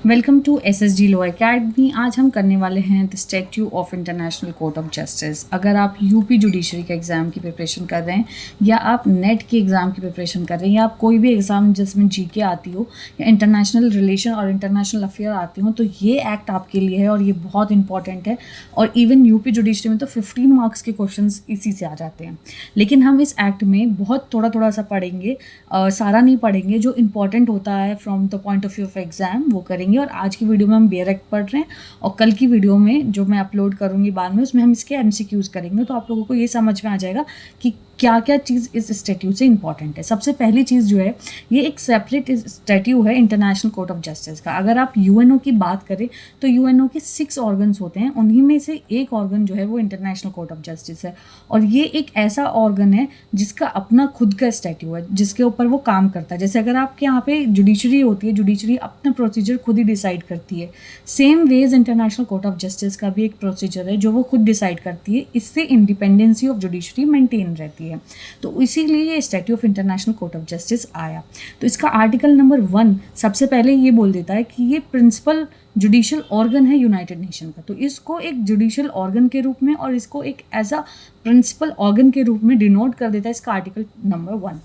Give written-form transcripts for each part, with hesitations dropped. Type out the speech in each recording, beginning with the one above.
Welcome to SSG law academy. आज हम करने वाले हैं the statute of international court of justice. अगर आप यूपी जुडिशरी के एग्ज़ाम की प्रिपरेशन कर रहे हैं या आप नेट के एग्ज़ाम की प्रिपरेशन कर रहे हैं या आप कोई भी एग्ज़ाम जिसमें जीके आती हो या इंटरनेशनल रिलेशन और इंटरनेशनल अफेयर आती हो, तो ये एक्ट आपके लिए है और ये बहुत इंपॉर्टेंट है। और इवन यूपी जुडिशरी में तो 15 मार्क्स के क्वेश्चन इसी से आ जाते हैं। लेकिन हम इस एक्ट में बहुत थोड़ा सा पढ़ेंगे, सारा नहीं पढ़ेंगे। जो इंपॉर्टेंट होता है from the point of view of exam वो करेंगे। और आज की वीडियो में हम बेयर एक्ट पढ़ रहे हैं और कल की वीडियो में जो मैं अपलोड करूँगी बाद में, उसमें हम इसके एमसीक्यूज़ करेंगे। तो आप लोगों को ये समझ में आ जाएगा कि क्या क्या चीज़ इस स्टैट्यू से इंपॉर्टेंट है। सबसे पहली चीज़ जो है, ये एक सेपरेट स्टैट्यू है इंटरनेशनल कोर्ट ऑफ जस्टिस का। अगर आप यूएनओ की बात करें तो यूएनओ के 6 ऑर्गन्स होते हैं, उन्हीं में से एक ऑर्गन जो है वो इंटरनेशनल कोर्ट ऑफ जस्टिस है। और ये एक ऐसा ऑर्गन है जिसका अपना खुद का स्टैट्यू है, जिसके ऊपर वो काम करता है। जैसे अगर आपके यहाँ पे जुडिशरी होती है, जुडिशरी अपना प्रोसीजर खुद ही डिसाइड करती है। Same ways international court of justice का भी एक प्रोसीजर है जो वो खुद डिसाइड करती है। इससे इंडिपेंडेंसी ऑफ जुडिशरी मेंटेन रहती है। तो इसीलिए ये statute of international court of justice आया। तो इसका आर्टिकल नंबर 1 सबसे पहले ये बोल देता है कि ये प्रिंसिपल जुडिशियल ऑर्गन है यूनाइटेड नेशन का। तो इसको एक जुडिशियल ऑर्गन के रूप में और इसको एक एज अ प्रिंसिपल ऑर्गन के रूप में डिनोट कर देता है इसका आर्टिकल नंबर 1।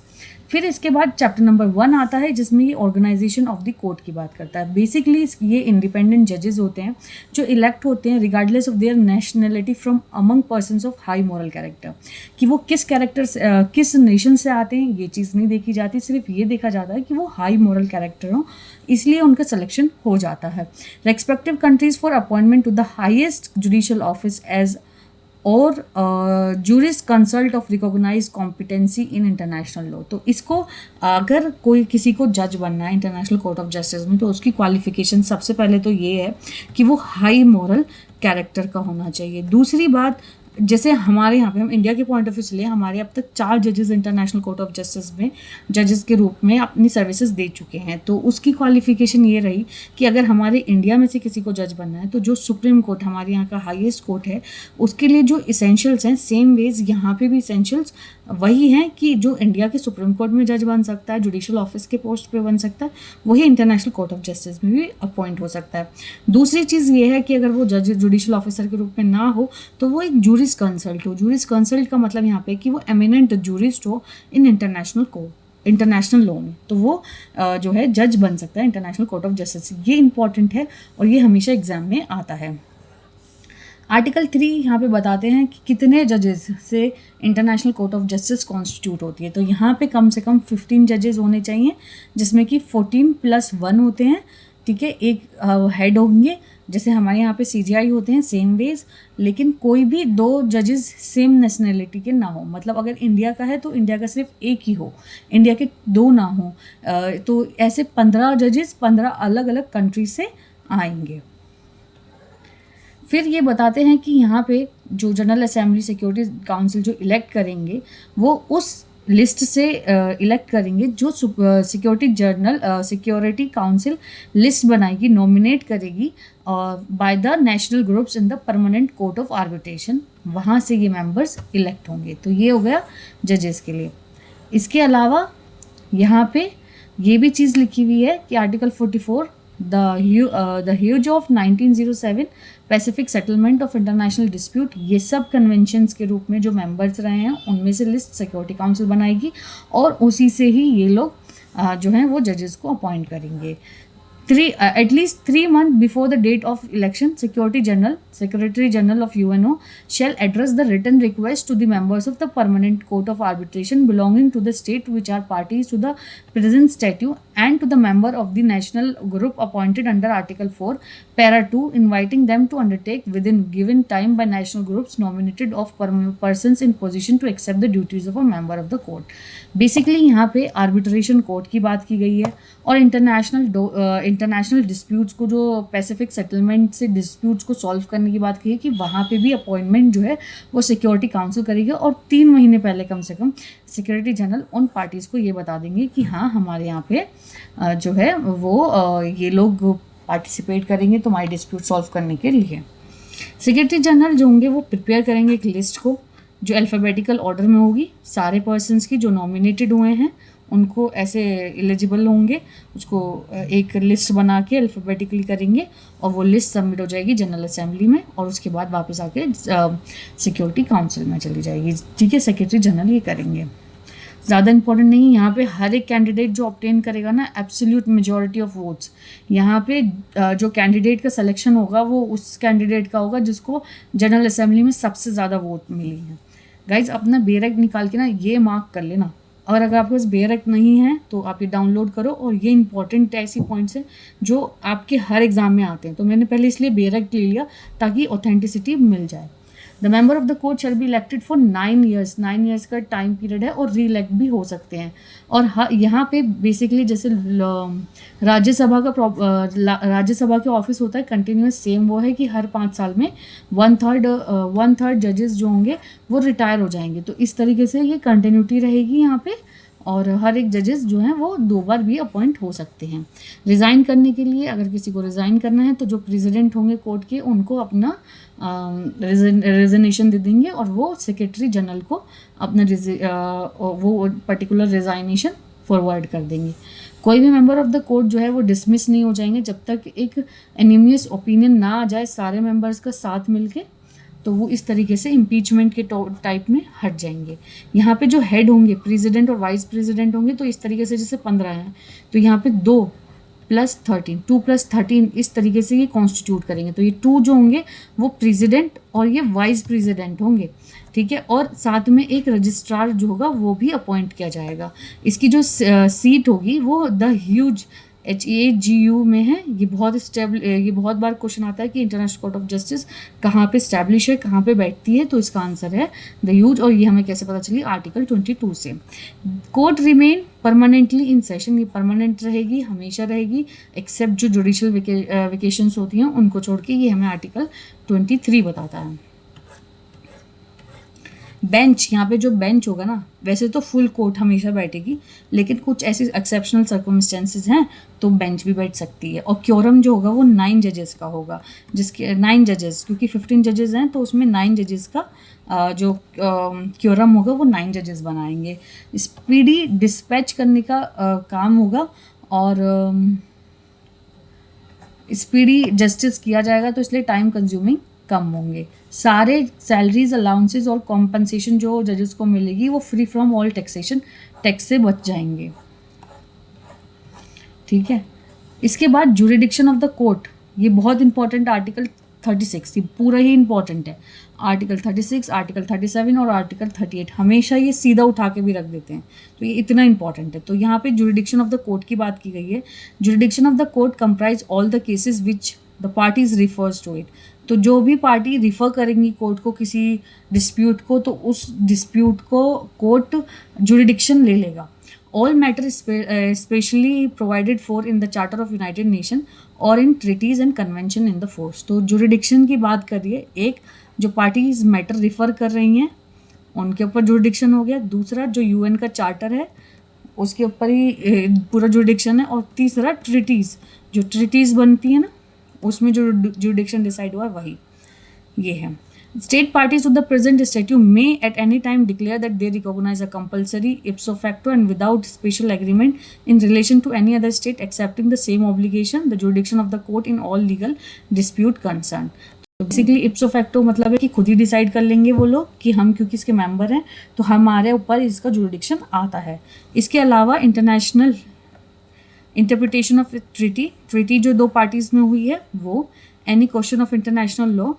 फिर इसके बाद चैप्टर नंबर 1 आता है जिसमें ये ऑर्गेनाइजेशन ऑफ द कोर्ट की बात करता है। बेसिकली ये इंडिपेंडेंट जजेस होते हैं जो इलेक्ट होते हैं regardless of their nationality from among persons of high moral character. कि वो किस कैरेक्टर से किस नेशन से आते हैं ये चीज़ नहीं देखी जाती, सिर्फ ये देखा जाता है कि वो हाई मॉरल कैरेक्टर हो, इसलिए उनका सिलेक्शन हो जाता है। Respective countries for appointment to the highest judicial office as और jurisconsult of recognise competency in international law. तो इसको अगर कोई किसी को जज बनना है इंटरनेशनल कोर्ट ऑफ जस्टिस में तो उसकी क्वालिफिकेशन सबसे पहले तो ये है कि वो हाई मॉरल कैरेक्टर का होना चाहिए। दूसरी बात, जैसे हमारे यहाँ पे हम इंडिया के पॉइंट ऑफ व्यू से ले, हमारे अब तक 4 जजेस इंटरनेशनल कोर्ट ऑफ जस्टिस में जजेस के रूप में अपनी सर्विसेज दे चुके हैं। तो उसकी क्वालिफिकेशन ये रही कि अगर हमारे इंडिया में से किसी को जज बनना है तो जो सुप्रीम कोर्ट हमारे यहाँ का हाईएस्ट कोर्ट है उसके लिए जो इसेंशियल्स हैं, सेम वेज यहाँ पे भी इसेंशियल्स वही हैं कि जो इंडिया के सुप्रीम कोर्ट में जज बन सकता है, जुडिशियल ऑफिस के पोस्ट पे बन सकता है, वही इंटरनेशनल कोर्ट ऑफ जस्टिस में भी अपॉइंट हो सकता है। दूसरी चीज़ ये है कि अगर वो जज जुडिशियल ऑफिसर के रूप में ना हो तो वो एक जूरिस कंसल्ट हो। जूरिस कंसल्ट का मतलब यहाँ पे कि वो एमिनेंट जूरिस्ट हो इन इंटरनेशनल लॉ में, तो वो जो है जज बन सकता है इंटरनेशनल कोर्ट ऑफ जस्टिस। ये इंपॉर्टेंट है और ये हमेशा एग्जाम में आता है। आर्टिकल 3 यहाँ पे बताते हैं कि कितने जजेस से international court of justice constitute होती है। तो यहाँ पे कम से कम 15 जजेस होने चाहिए, जिसमें कि 14 + 1 होते हैं, ठीक है। एक हेड होंगे, जैसे हमारे यहाँ पे सीजीआई होते हैं सेम वेज, लेकिन कोई भी 2 जजेस सेम नेशनैलिटी के ना हो। मतलब अगर इंडिया का है तो इंडिया का सिर्फ एक ही हो, इंडिया के 2 ना हो। तो ऐसे 15 जजेस 15 अलग अलग कंट्री से आएंगे। फिर ये बताते हैं कि यहाँ पे जो जनरल असेंबली सिक्योरिटी काउंसिल जो इलेक्ट करेंगे वो उस लिस्ट से इलेक्ट करेंगे जो सिक्योरिटी काउंसिल लिस्ट बनाएगी, नॉमिनेट करेगी by the national groups in the permanent court of arbitration. वहाँ से ये मेंबर्स इलेक्ट होंगे। तो ये हो गया जजेस के लिए। इसके अलावा यहाँ पे ये भी चीज़ लिखी हुई है कि article 44 the huge of 1907 Pacific settlement of international dispute, ये सब कन्वेंशंस के रूप में जो मेंबर्स रहे हैं उनमें से लिस्ट सिक्योरिटी काउंसिल बनाएगी और उसी से ही ये लोग जो हैं वो जजेस को अपॉइंट करेंगे। At least 3 months before the date of election, Secretary General of UNO shall address the written request to the members of the Permanent Court of Arbitration belonging to the state which are parties to the present statute and to the member of the national group appointed under Article 4, Para 2, inviting them to undertake within given time by national groups nominated of persons in position to accept the duties of a member of the court. Basically यहाँ पे arbitration court की बात की गई है और international disputes को, जो पैसिफिक सेटलमेंट से डिस्प्यूट्स को सॉल्व करने की बात की है कि वहाँ पे भी अपॉइंटमेंट जो है वो सिक्योरिटी काउंसिल करेगी। और 3 महीने पहले कम से कम सेक्रेटरी जनरल उन पार्टीज़ को ये बता देंगे कि हाँ हमारे यहाँ पे जो है वो ये लोग पार्टिसिपेट करेंगे तुम्हारी डिस्प्यूट सॉल्व करने के लिए। सेक्रेटरी जनरल जो होंगे वो प्रिपेयर करेंगे एक लिस्ट को जो अल्फ़ाबेटिकल ऑर्डर में होगी, सारे पर्सन्स की जो नॉमिनेटेड हुए हैं उनको ऐसे एलिजिबल होंगे, उसको एक लिस्ट बना के अल्फ़ाबेटिकली करेंगे और वो लिस्ट सबमिट हो जाएगी जनरल असेंबली में और उसके बाद वापस आके सिक्योरिटी काउंसिल में चली जाएगी। ठीक है, सेक्रेटरी जनरल ये करेंगे। ज़्यादा इंपॉर्टेंट नहीं, यहाँ पे हर एक कैंडिडेट जो ऑब्टेन करेगा ना एब्सोल्यूट मेजॉरिटी ऑफ वोट्स, यहाँ पे जो कैंडिडेट का सिलेक्शन होगा वो उस कैंडिडेट का होगा जिसको जनरल असेंबली में सबसे ज़्यादा वोट मिली है। गाइज अपना बेरक निकाल के ना ये मार्क कर लेना, और अगर आपके पास बेरक नहीं है तो आप ये डाउनलोड करो, और ये इंपॉर्टेंट ऐसी पॉइंट्स हैं जो आपके हर एग्ज़ाम में आते हैं। तो मैंने पहले इसलिए बेरक ले लिया ताकि ऑथेंटिसिटी मिल जाए। The member of the court shall be elected for 9 years, 9 years का टाइम पीरियड है और री इलेक्ट भी हो सकते हैं। और यहाँ पे बेसिकली जैसे राज्यसभा के ऑफिस होता है कंटिन्यूस, सेम वो है कि हर 5 साल में वन थर्ड जजेस जो होंगे वो रिटायर हो जाएंगे। तो इस तरीके से ये कंटिन्यूटी रहेगी यहाँ पे, और हर एक जजेस जो हैं वो 2 बार भी अपॉइंट हो सकते हैं। रिज़ाइन करने के लिए अगर किसी को रिज़ाइन करना है तो जो प्रेसिडेंट होंगे कोर्ट के उनको अपना रेजिग्नेशन दे देंगे और वो सेक्रेटरी जनरल को अपना वो पर्टिकुलर रिज़ाइनेशन फॉरवर्ड कर देंगे। कोई भी मेंबर ऑफ द कोर्ट जो है वो डिसमिस नहीं हो जाएंगे जब तक एक एनिमियस ओपिनियन ना आ जाए सारे मेंबर्स का साथ मिलके, तो वो इस तरीके से इम्पीचमेंट के टाइप में हट जाएंगे। यहाँ पे जो हेड होंगे प्रेसिडेंट और वाइस प्रेसिडेंट होंगे तो इस तरीके से जैसे 15 हैं तो यहाँ पे 2 + 13 इस तरीके से ये कॉन्स्टिट्यूट करेंगे। तो ये 2 जो होंगे वो प्रेसिडेंट और ये वाइस प्रेसिडेंट होंगे। ठीक है, और साथ में एक रजिस्ट्रार जो होगा वो भी अपॉइंट किया जाएगा। इसकी जो सीट होगी वो द ह्यूज HAGU में है। ये बहुत बार क्वेश्चन आता है कि इंटरनेशनल कोर्ट ऑफ जस्टिस कहाँ पे स्टैब्लिश है, कहाँ पे बैठती है, तो इसका आंसर है द ह्यूज। और ये हमें कैसे पता चली, आर्टिकल 22 से। Court remain permanently in session, ये परमानेंट रहेगी, हमेशा रहेगी, एक्सेप्ट जो जुडिशियल वेकेशंस होती हैं उनको छोड़ के, ये हमें आर्टिकल 23 बताता है। बेंच, यहाँ पे जो बेंच होगा ना, वैसे तो फुल कोर्ट हमेशा बैठेगी, लेकिन कुछ ऐसे एक्सेप्शनल सर्कमस्टेंसेस हैं तो बेंच भी बैठ सकती है। और क्योरम जो होगा वो 9 जजेस का होगा, जिसके 9 जजेस, क्योंकि 15 जजेस हैं तो उसमें 9 जजेस का जो क्योरम होगा वो 9 जजेस बनाएंगे। स्पीडी डिस्पैच करने का काम होगा और स्पीडी जस्टिस किया जाएगा, तो इसलिए टाइम कंज्यूमिंग कम होंगे। सारे सैलरीज, अलाउंसेस और कॉम्पनसेशन जो जजेस को मिलेगी वो free from all taxation, tax से बच जाएंगे। ठीक है, इसके बाद जुरिडिक्शन ऑफ द कोर्ट, ये बहुत इंपॉर्टेंट आर्टिकल 36, ये पूरा ही इंपॉर्टेंट है। आर्टिकल 36, आर्टिकल 37 और आर्टिकल 38 हमेशा ये सीधा उठा के भी रख देते हैं, तो ये इतना इंपॉर्टेंट है। तो यहाँ पे जुरिडिक्शन ऑफ द कोर्ट की बात की गई है। Jurisdiction of the court comprise all the cases which the parties refers to it. तो जो भी पार्टी रिफ़र करेंगी कोर्ट को किसी डिस्प्यूट को, तो उस डिस्प्यूट को कोर्ट जुरिडिक्शन ले लेगा। All matter specially provided for in the charter of United Nation और in treaties and convention in the force. तो जुरिडिक्शन की बात करिए, एक जो पार्टीज मैटर रिफ़र कर रही हैं उनके ऊपर जुरिडिक्शन हो गया, दूसरा जो UN का चार्टर है उसके ऊपर ही पूरा जुरिडिक्शन है, और तीसरा ट्रीटीज़, जो ट्रीटीज़ बनती है ना उसमें जो जुरिडिक्शन डिसाइड हुआ है वही ये है। State parties of the present statute may at any time declare that they recognise a compulsory ipso facto and without special agreement in relation to any other state accepting the same obligation the jurisdiction of the court in all legal dispute concern. तो basically ipso facto मतलब है कि खुद ही decide कर लेंगे वो लोग कि हम क्योंकि इसके मेंबर हैं तो हमारे ऊपर इसका जुरिडिक्शन आता है। इसके अलावा इंटरनेशनल इंटरप्रिटेशन ऑफ ट्रीटी जो 2 पार्टीज में हुई है वो, any question of international law,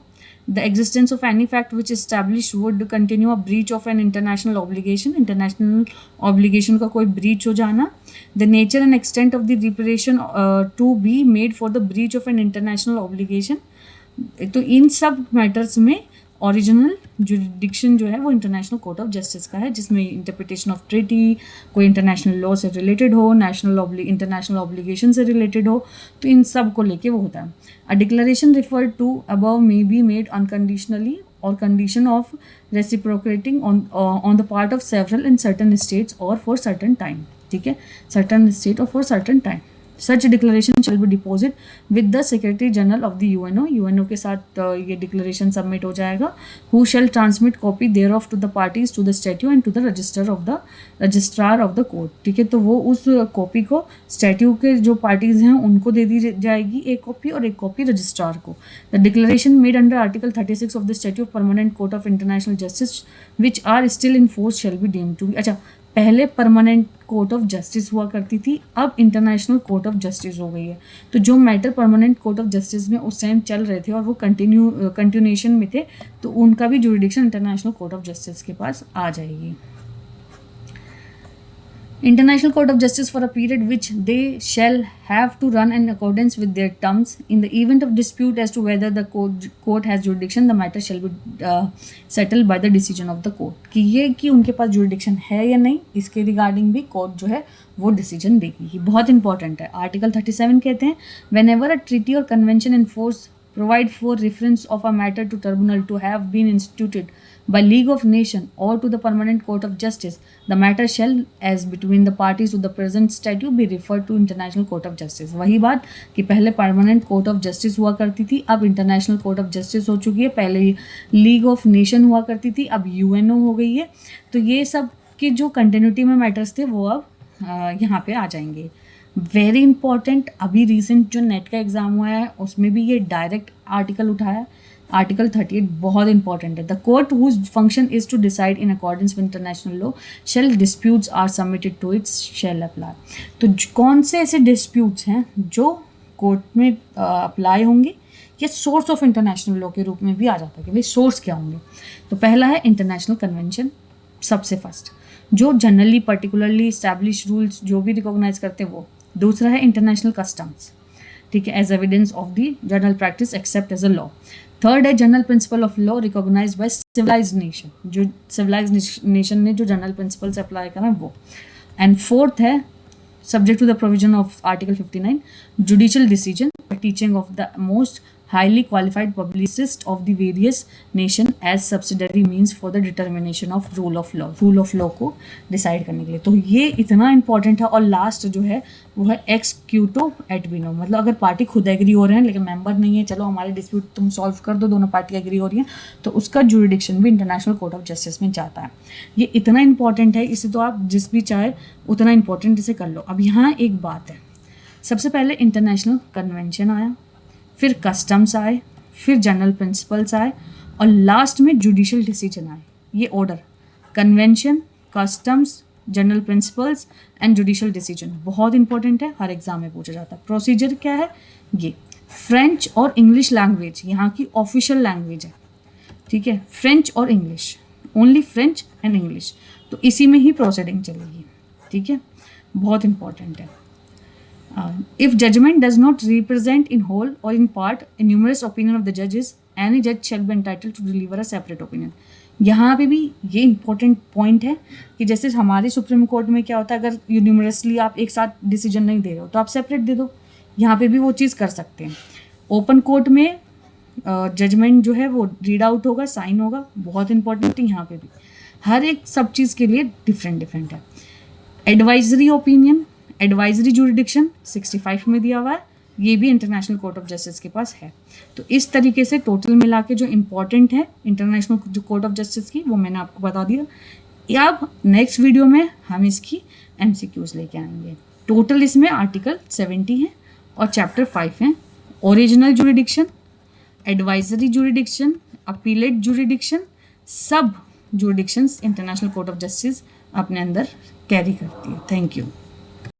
the existence of any fact which establish would continue a breach of an international obligation, international obligation का कोई ब्रीच हो जाना, the nature and extent of the reparation to be made for the breach of an international obligation. तो इन सब matters में original jurisdiction जो है वो इंटरनेशनल कोर्ट ऑफ जस्टिस का है, जिसमें इंटरप्रिटेशन ऑफ ट्रीटी, कोई इंटरनेशनल लॉ से रिलेटेड हो, इंटरनेशनल ऑब्लिगेशन से रिलेटेड हो, तो इन सब को लेके वो होता है। A declaration referred to above may be made unconditionally और condition of reciprocating on the part of several in certain states और फॉर सर्टन टाइम। ठीक है, सर्टन स्टेट और for certain time. Such declaration shall be deposit with the secretary general of the UNO, UNO के साथ ये declaration submit हो जाएगा. Who shall transmit copy thereof to the parties to the statute and to the registrar of the court. ठीक है, तो वो उस कॉपी को स्टैट्यू के जो पार्टीज हैं उनको दे दी जाएगी एक कॉपी और एक कॉपी रजिस्ट्रार को. The declaration made under article 36 of the statute of permanent court of international justice which are still in force shall be deemed to be. अच्छा, पहले परमानेंट कोर्ट ऑफ जस्टिस हुआ करती थी, अब international court of justice हो गई है. तो जो matter permanent court of justice में उस टाइम चल रहे थे और वो कंटिन्यूएशन में थे, तो उनका भी jurisdiction international court of justice के पास आ जाएगी. International Court of Justice for a period which they shall have to run in accordance with their terms. In the event of dispute as to whether the court has jurisdiction, the matter shall be settled by the decision of the court. कि ये कि उनके पास jurisdiction है या नहीं, इसके regarding भी court जो है वो डिसीजन देगी. ये बहुत इंपॉर्टेंट है. आर्टिकल 37 कहते हैं whenever a treaty or convention in force provide for reference of a matter to tribunal to have been instituted by League of Nations or to the Permanent Court of Justice, the matter shall, as between the parties to the present statute, be referred to International Court of Justice. वही बात कि पहले Permanent Court of Justice हुआ करती थी, अब International Court of Justice हो चुकी है. पहले League of Nations हुआ करती थी, अब UNO हो गई है. तो ये सब के जो कंटिन्यूटी में मैटर्स थे वो अब यहाँ पे आ जाएंगे. वेरी इंपॉर्टेंट, अभी रिसेंट जो नेट का एग्जाम हुआ है उसमें भी ये डायरेक्ट आर्टिकल उठाया. आर्टिकल 38 बहुत इंपॉर्टेंट है. The court whose function is to decide in accordance with international law shall disputes are submitted to its shall apply. तो कौन से ऐसे डिस्प्यूट्स हैं जो कोर्ट में अप्लाई होंगे या सोर्स ऑफ इंटरनेशनल लॉ के रूप में भी आ जाता है कि भाई सोर्स क्या होंगे. तो पहला है इंटरनेशनल कन्वेंशन, सबसे फर्स्ट, जो जनरली पर्टिकुलरली इस्टेब्लिश रूल्स जो भी रिकॉग्नाइज करते हैं वो. दूसरा है इंटरनेशनल कस्टम्स, ठीक है, as evidence of the general practice accept as a law. Third है general principle of law recognised by civilised nation, जो सिविलाइज्ड नेशन ने जो जनरल प्रिंसिपल्स अप्लाई करा वो. एंड फोर्थ है subject to the provision of article 59 judicial decision teaching of the most highly qualified publicist of the various nation as subsidiary means for the determination of rule of law. rule of law को decide करने के लिए. तो ये इतना important है. और last जो है वो है एक्स क्यूटो एट बिनो, मतलब अगर पार्टी खुद एग्री हो रहे हैं लेकिन मेंबर नहीं है, चलो हमारे डिस्प्यूट तुम सॉल्व कर दो, दोनों पार्टी एग्री हो रही हैं, तो उसका जुरिडिक्शन भी इंटरनेशनल कोर्ट ऑफ जस्टिस में जाता है. ये इतना इंपॉर्टेंट है, इसे तो आप जिस भी चाहे उतना इंपॉर्टेंट इसे कर लो. अब यहाँ एक बात है, सबसे पहले इंटरनेशनल कन्वेंशन आया, फिर कस्टम्स आए, फिर जनरल प्रिंसिपल्स आए और लास्ट में जुडिशियल डिसीजन आए. ये order convention, customs, general principles and judicial decision बहुत इंपॉर्टेंट है, हर एग्जाम में पूछा जाता है. प्रोसीजर क्या है, ये फ्रेंच और इंग्लिश लैंग्वेज यहाँ की ऑफिशियल लैंग्वेज है, ठीक है, फ्रेंच और English, only French and English. तो इसी में ही प्रोसीडिंग चलेगी, ठीक है, बहुत इंपॉर्टेंट है. If judgment does not represent in whole or in part a numerous opinion of the judges, any judge shall be entitled to deliver a separate opinion. यहाँ पे भी ये इंपॉर्टेंट पॉइंट है कि जैसे हमारे सुप्रीम कोर्ट में क्या होता है, अगर यूनिवर्सली आप एक साथ डिसीजन नहीं दे रहे हो तो आप सेपरेट दे दो, यहाँ पे भी वो चीज़ कर सकते हैं. ओपन कोर्ट में जजमेंट जो है वो रीड आउट होगा, साइन होगा, बहुत इंपॉर्टेंट है. यहाँ पे भी हर एक सब चीज़ के लिए डिफरेंट है. एडवाइजरी ओपिनियन, एडवाइजरी जुरिडिक्शन 65 में दिया हुआ है, ये भी इंटरनेशनल कोर्ट ऑफ जस्टिस के पास है. तो इस तरीके से टोटल मिला के जो इम्पोर्टेंट है इंटरनेशनल जो कोर्ट ऑफ जस्टिस की वो मैंने आपको बता दिया. अब नेक्स्ट वीडियो में हम इसकी MCQs लेके आएंगे. टोटल इसमें आर्टिकल 70 है और चैप्टर 5 है. Original jurisdiction, advisory jurisdiction, appellate jurisdiction, सब jurisdictions international court of justice अपने अंदर कैरी करती है. Thank you.